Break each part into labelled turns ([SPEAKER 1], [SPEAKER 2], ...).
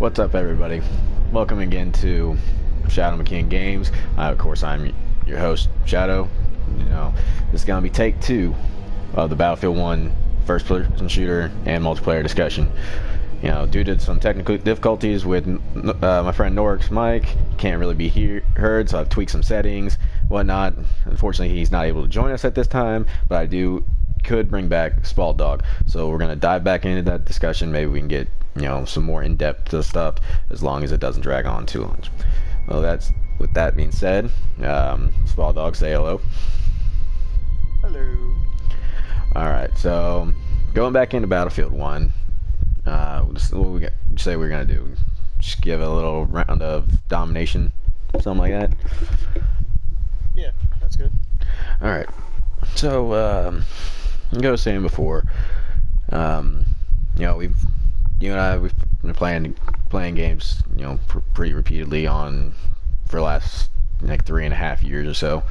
[SPEAKER 1] What's up, everybody? Welcome again to Shadow McKeon Games. Of course, I'm your host, Shadow. This is gonna be take 2 of the Battlefield 1 first-person shooter and multiplayer discussion. Due to some technical difficulties with my friend Norik's mic, can't really be heard, so I've tweaked some settings, whatnot. Unfortunately, he's not able to join us at this time, but I could bring back Spald Dog. So we're gonna dive back into that discussion. Maybe we can get some more in-depth stuff, as long as it doesn't drag on too long. Well, with that being said, Spald Dog, say hello.
[SPEAKER 2] Hello.
[SPEAKER 1] Alright, so going back into Battlefield 1, what we say we're gonna do? Just give a little round of domination, something like that.
[SPEAKER 2] Yeah, that's good.
[SPEAKER 1] Alright, so like I was saying before, you and I, we've been playing games, pretty repeatedly for the last like 3.5 years or so.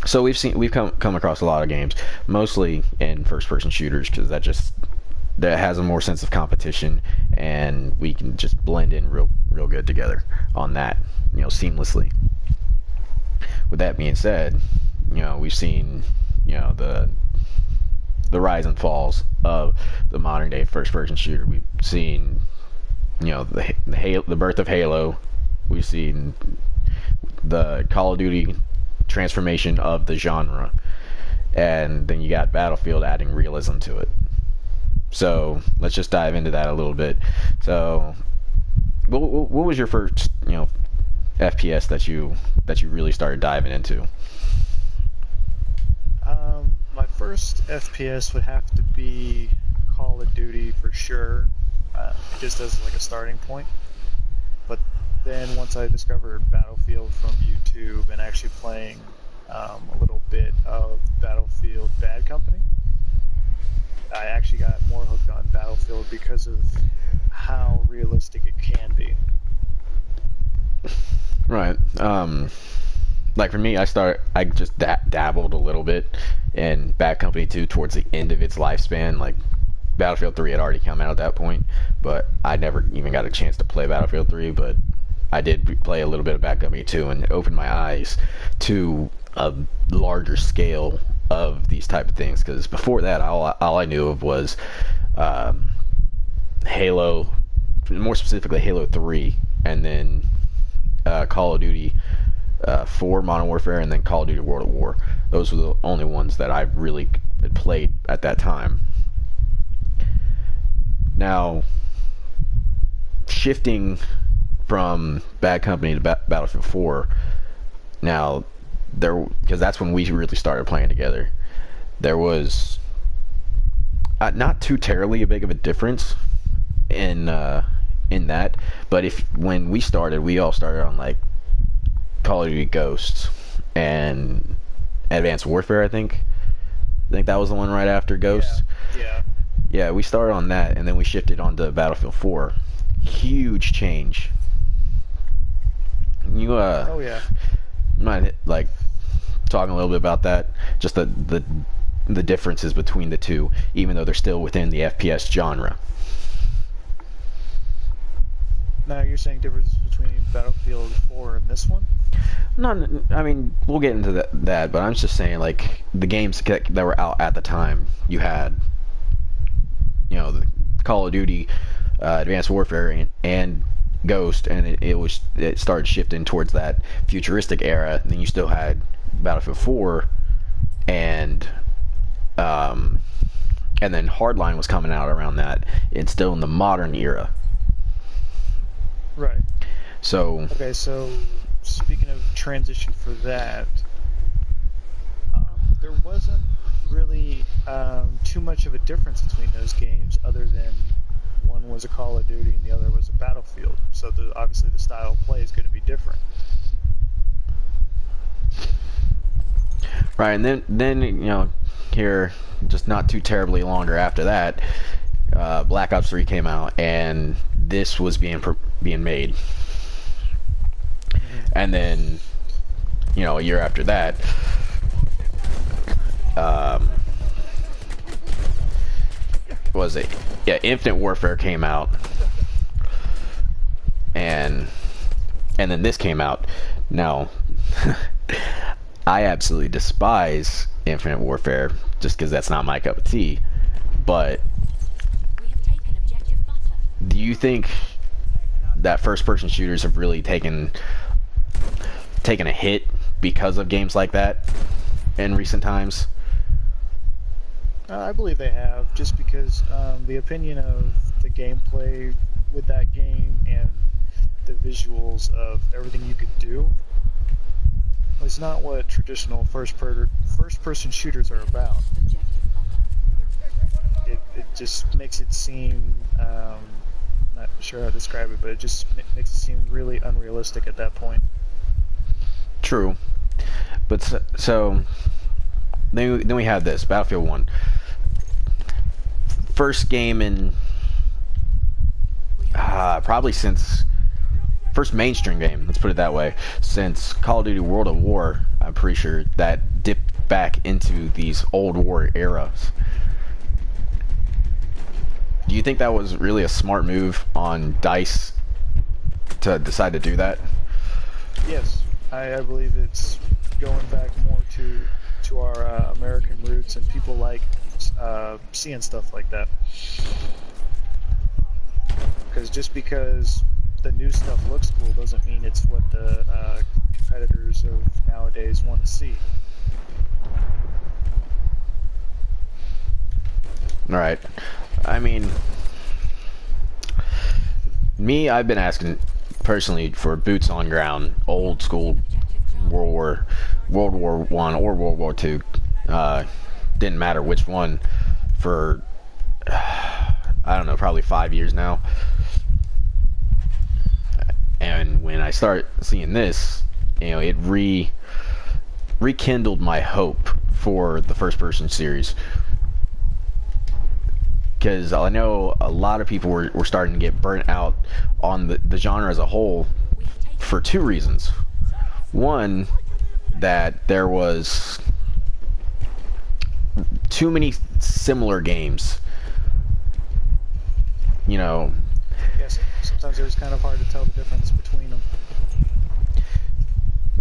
[SPEAKER 1] So we've come across a lot of games, mostly in first-person shooters, because that has a more sense of competition, and we can just blend in real good together on that, seamlessly. With that being said, we've seen the rise and falls of the modern day first-person shooter. We've seen the birth of Halo. We've seen the Call of Duty transformation of the genre, and then you got Battlefield adding realism to it. So let's just dive into that a little bit. So what was your first FPS that you really started diving into?
[SPEAKER 2] My first FPS would have to be Call of Duty for sure, just as like a starting point. But then once I discovered Battlefield from YouTube and actually playing a little bit of Battlefield Bad Company, I actually got more hooked on Battlefield because of how realistic it can be.
[SPEAKER 1] Right. Like for me, I just dabbled a little bit in Bad Company 2 towards the end of its lifespan. Like Battlefield 3 had already come out at that point, but I never even got a chance to play Battlefield 3. But I did play a little bit of Bad Company 2, and it opened my eyes to a larger scale of these type of things. Because before that, all I knew of was Halo, more specifically Halo 3, and then Call of Duty 4 Modern Warfare, and then Call of Duty World at War. Those were the only ones that I really had played at that time. Now, shifting from Bad Company to Battlefield 4, now because that's when we really started playing together, there was not too terribly big of a difference in that, but when we started, we all started on like Call of Duty Ghosts and Advanced Warfare. I think that was the one right after Ghosts. Yeah, we started on that, and then we shifted on to Battlefield 4. Huge change.
[SPEAKER 2] Oh yeah.
[SPEAKER 1] Mind like talking a little bit about that? Just the differences between the two, even though they're still within the FPS genre.
[SPEAKER 2] Now you're saying difference between Battlefield 4 and this one?
[SPEAKER 1] No, I mean, we'll get into that, but I'm just saying, like, the games that were out at the time, you had, the Call of Duty, Advanced Warfare, and Ghost, and it started shifting towards that futuristic era. And then you still had Battlefield 4, and then Hardline was coming out around that. It's still in the modern era.
[SPEAKER 2] Right.
[SPEAKER 1] So.
[SPEAKER 2] Okay, so speaking of transition for that, there wasn't really too much of a difference between those games, other than one was a Call of Duty and the other was a Battlefield. So obviously the style of play is going to be different.
[SPEAKER 1] Right, and then here, just not too terribly longer after that, Black Ops 3 came out, and this was being made. And then, a year after that, was it? Yeah, Infinite Warfare came out, and then this came out. Now, I absolutely despise Infinite Warfare just because that's not my cup of tea. But do you think that first-person shooters have really taken a hit because of games like that in recent times?
[SPEAKER 2] I believe they have, just because the opinion of the gameplay with that game and the visuals of everything you could do is not what traditional first-person shooters are about. It just makes it seem, not sure how to describe it, but it just makes it seem really unrealistic at that point.
[SPEAKER 1] True. But so then we have this Battlefield 1. First game in probably since first mainstream game, let's put it that way, since Call of Duty World at War. I'm pretty sure that dipped back into these old war eras. Do you think that was really a smart move on DICE to decide to do that?
[SPEAKER 2] Yes, I believe it's going back more to our American roots, and people like seeing stuff like that. Because just because the new stuff looks cool doesn't mean it's what the competitors of nowadays want to see.
[SPEAKER 1] All right. I mean, I've been asking personally for boots on ground, old school World War One or World War Two. Didn't matter which one, for I don't know, probably 5 years now. And when I start seeing this, it rekindled my hope for the first-person series. Because I know a lot of people were starting to get burnt out on the genre as a whole for two reasons. One, that there was too many similar games.
[SPEAKER 2] Yes, sometimes it was kind of hard to tell the difference between them.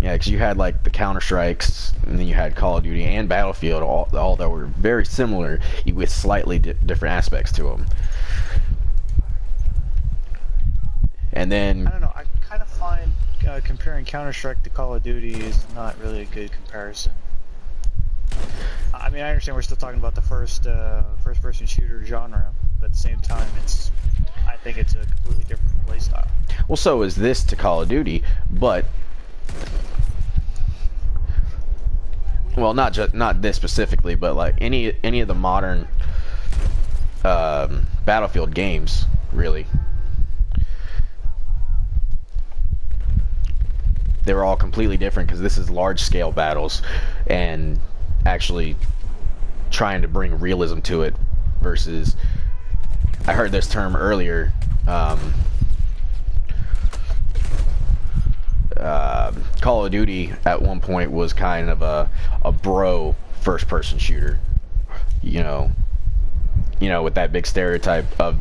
[SPEAKER 1] Yeah, because you had like the Counter-Strikes, and then you had Call of Duty and Battlefield, all that were very similar with slightly different aspects to them. And then
[SPEAKER 2] I don't know. I kind of find comparing Counter-Strike to Call of Duty is not really a good comparison. I mean, I understand we're still talking about the first-person shooter genre, but at the same time, I think it's a completely different playstyle.
[SPEAKER 1] Well, so is this to Call of Duty, but well, not this specifically, but like any of the modern Battlefield games, really. They were all completely different because this is large-scale battles and actually trying to bring realism to it versus, I heard this term earlier, Call of Duty at one point was kind of a bro first-person shooter, with that big stereotype of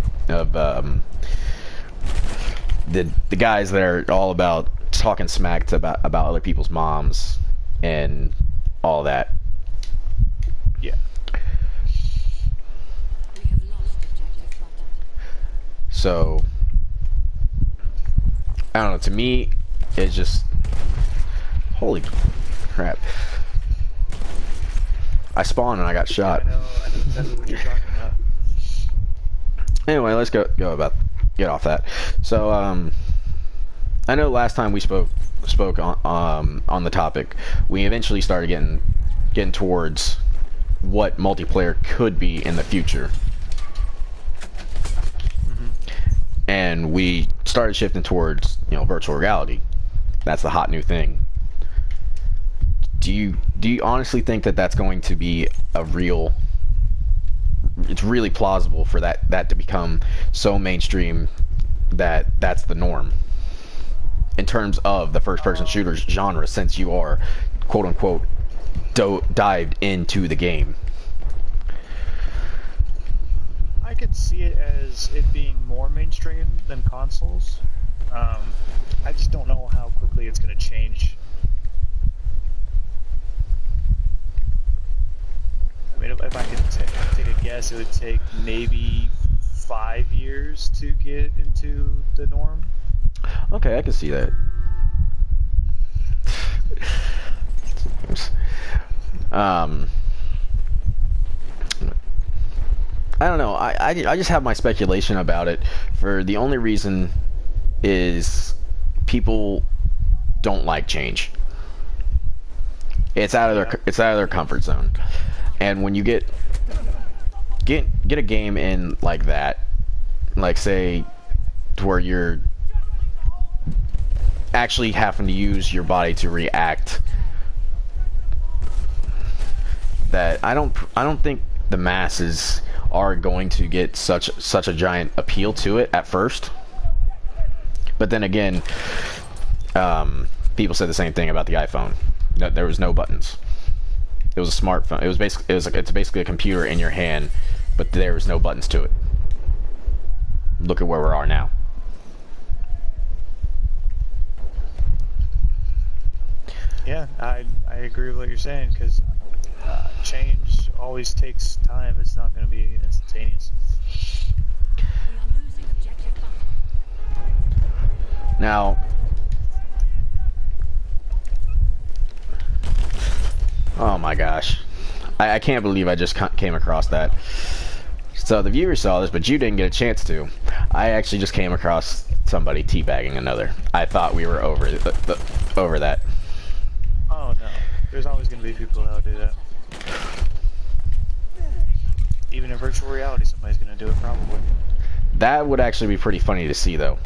[SPEAKER 1] the guys that are all about talking smack about other people's moms and all that.
[SPEAKER 2] Yeah.
[SPEAKER 1] So I don't know, to me it's just, holy crap, I spawned and I got shot.
[SPEAKER 2] I know exactly what you're talking about.
[SPEAKER 1] Anyway, let's get off that. So I know last time we spoke on the topic, we eventually started getting towards what multiplayer could be in the future.
[SPEAKER 2] Mm-hmm.
[SPEAKER 1] And we started shifting towards, virtual reality. That's the hot new thing. Do you honestly think that that's going to be it's really plausible for that to become so mainstream that that's the norm in terms of the first-person shooters genre, since you are quote-unquote dived into the game?
[SPEAKER 2] I could see it as it being more mainstream than consoles. I just don't know how quickly it's going to change. I mean, if I could take a guess, it would take maybe 5 years to get into the norm.
[SPEAKER 1] Okay, I can see that. I don't know. I just have my speculation about it. For the only reason is people don't like change. It's out of their comfort zone, and when you get a game in like that, like say to where you're actually having to use your body to react, that I don't think the masses are going to get such a giant appeal to it at first. But then again, people said the same thing about the iPhone. There was no buttons. It was a smartphone. It's basically a computer in your hand, but there was no buttons to it. Look at where we are now.
[SPEAKER 2] Yeah, I agree with what you're saying, because change always takes time. It's not going to be instantaneous.
[SPEAKER 1] Now, oh my gosh, I can't believe I just came across that. So the viewers saw this, but you didn't get a chance to. I actually just came across somebody teabagging another. I thought we were over that.
[SPEAKER 2] Oh no, there's always going to be people that'll do that. Even in virtual reality, somebody's going to do it probably.
[SPEAKER 1] That would actually be pretty funny to see, though.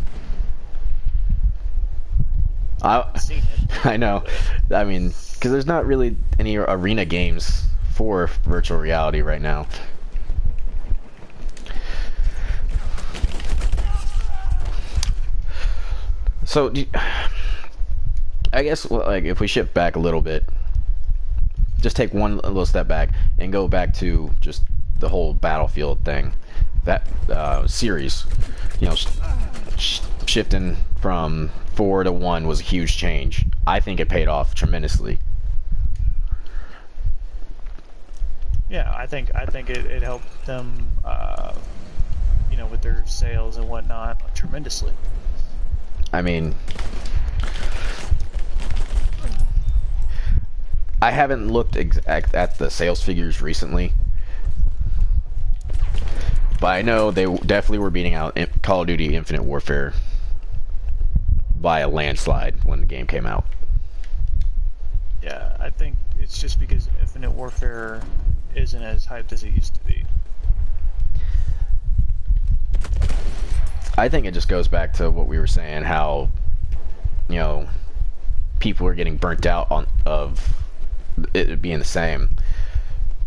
[SPEAKER 2] I've seen it.
[SPEAKER 1] I know. I mean, because there's not really any arena games for virtual reality right now. So, I guess, like, if we shift back a little bit, just take one little step back and go back to just the whole Battlefield thing. That series, you know, shifting from 4 to 1 was a huge change. I think it paid off tremendously.
[SPEAKER 2] Yeah, I think it helped them, you know, with their sales and whatnot tremendously.
[SPEAKER 1] I mean, I haven't looked at the sales figures recently, but I know they definitely were beating out Call of Duty Infinite Warfare by a landslide when the game came out.
[SPEAKER 2] Yeah, I think it's just because Infinite Warfare isn't as hyped as it used to be.
[SPEAKER 1] I think it just goes back to what we were saying, how, you know, people are getting burnt out of it being the same,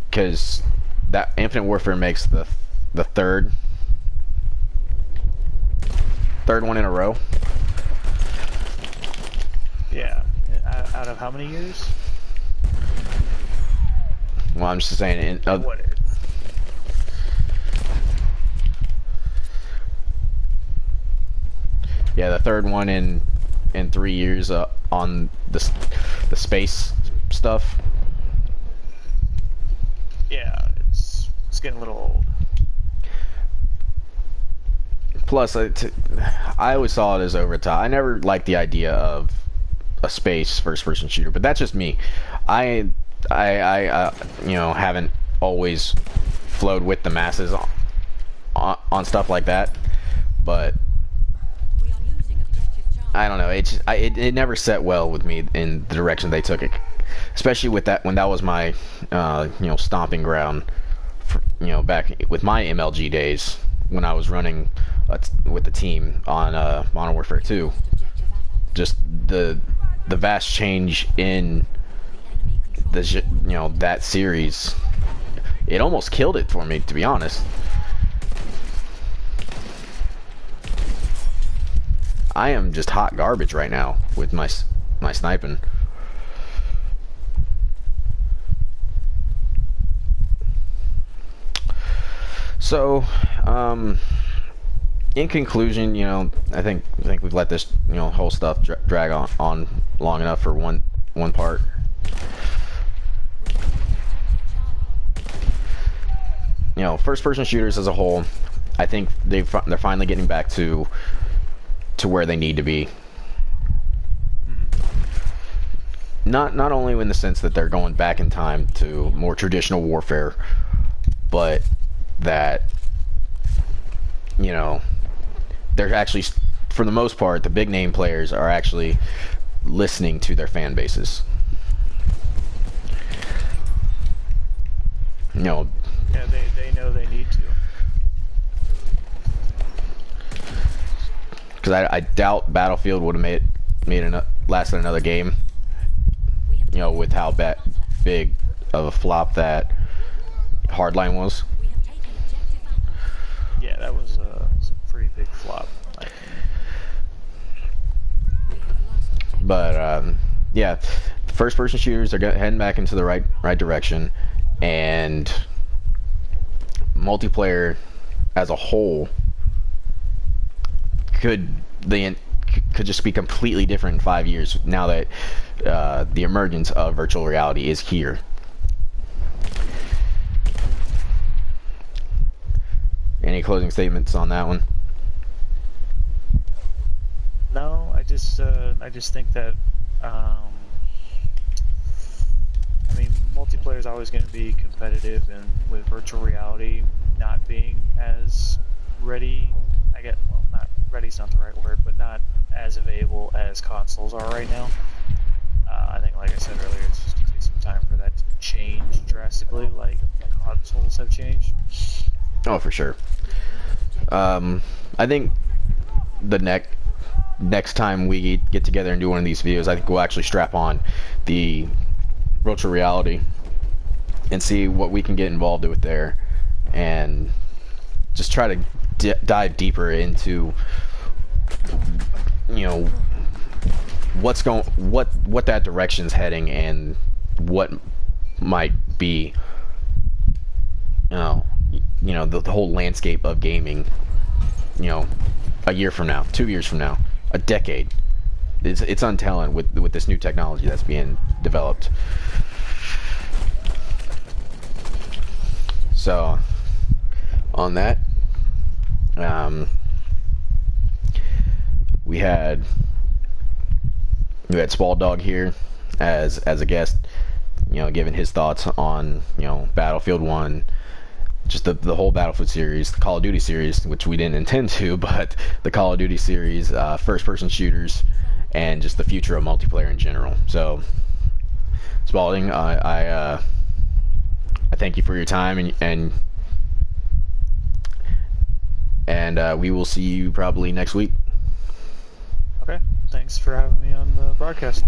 [SPEAKER 1] because that Infinite Warfare makes the third one in a row.
[SPEAKER 2] Yeah, out of how many years?
[SPEAKER 1] Well, I'm just saying. Yeah, the third one in 3 years on the space stuff.
[SPEAKER 2] Yeah, it's getting a little old.
[SPEAKER 1] Plus, I always saw it as over the top. I never liked the idea of a space first-person shooter, but that's just me. I you know, haven't always flowed with the masses on stuff like that, but I don't know. It never set well with me in the direction they took it, especially with that when that was my you know, stomping ground. For, you know, back with my MLG days when I was running with the team on Modern Warfare 2. Just the vast change in the, you know, that series, it almost killed it for me, to be honest. I am just hot garbage right now with my sniping. So, in conclusion, I think we've let this whole stuff drag on long enough for one part. First person shooters as a whole, I think they're finally getting back to where they need to be. Not only in the sense that they're going back in time to more traditional warfare, but that they're actually, for the most part, the big name players are actually listening to their fan bases.
[SPEAKER 2] Yeah, they know they need to.
[SPEAKER 1] Because I doubt Battlefield would have lasted another game. With how big of a flop that Hardline was.
[SPEAKER 2] Yeah, that was a pretty big flop.
[SPEAKER 1] But yeah, first-person shooters are heading back into the right direction, and multiplayer as a whole could just be completely different in 5 years now that the emergence of virtual reality is here. Any closing statements on that one?
[SPEAKER 2] No, I just think that multiplayer is always going to be competitive, and with virtual reality not being as ready, not ready's not the right word, but not as available as consoles are right now. I think, like I said earlier, it's just going to take some time for that to change drastically, like consoles have changed.
[SPEAKER 1] Oh, for sure. I think the next time we get together and do one of these videos, I think we'll actually strap on the virtual reality and see what we can get involved with there, and just try to dive deeper into what that direction's heading, and what might be the whole landscape of gaming a year from now, 2 years from now, a decade. It's untelling with this new technology that's being developed. So on that, we had Spald Dog here as a guest, giving his thoughts on Battlefield 1, just the whole Battlefield series, the Call of Duty series, which we didn't intend to, but the Call of Duty series, first-person shooters, and just the future of multiplayer in general. So, Spalding, I thank you for your time, and we will see you probably next week.
[SPEAKER 2] Okay, thanks for having me on the broadcast.